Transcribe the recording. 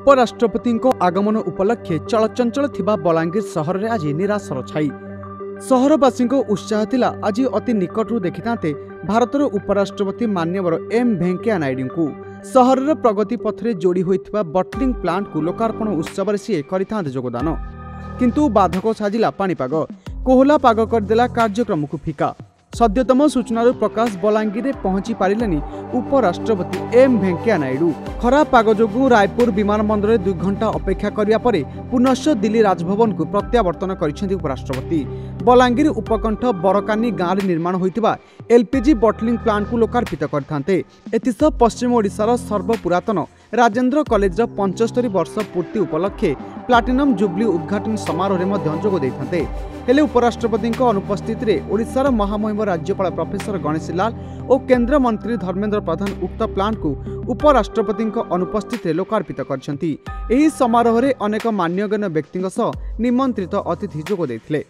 उपराष्ट्रपति आगमन उपलक्षे चलचंचल थिबा बलांगीर सहर में आज निराशर छाई। सहरवासी उत्साह थिला आज अति निकटू देखिते भारतर उपराष्ट्रपति मान्यवर एम वेंकैया नायडू को सहर प्रगति पथरे जोड़ी होइथिबा बटलिंग प्लांट को लोकार्पण उत्सव सी करिथांते योगदान, किंतु बाधक साजिला पाणीपाग। कोहला पाग करदेला कार्यक्रम को फिका। सद्यतम सूचनार प्रकाश बलांगीर में पहुंची पारिलेनी उपराष्ट्रपति एम वेंकैया नायडू। खराब पाग जोगु रायपुर विमानबंदर में 2 घंटा अपेक्षा करिया परे पुनश्च दिल्ली राजभवन को प्रत्यावर्तन करिसेंति उपराष्ट्रपति। बलांगीर उपकंठ बरकानी गाँव में निर्माण होइतिबा एलपीजी बटलिंग प्लांट को लोकार्पित करथांते। एथिसह पश्चिम ओडिशार सर्वपुरातन राजेंद्र कॉलेज 75 वर्ष पूर्ति उपलक्षे प्लाटिनम जुबली उद्घाटन समारोह में जोग देइथांते। हेले उपराष्ट्रपति अनुपस्थित में ओडिशार महामहिम राज्यपाल प्रोफेसर गणेशी लाल और केंद्र मंत्री धर्मेंद्र प्रधान उक्त प्लांट को उपराष्ट्रपति अनुपस्थित में लोकार्पित करछंती। एही समारोह में अनेक मान्यगण्य व्यक्ति निमंत्रित अतिथि जोग देइथिले।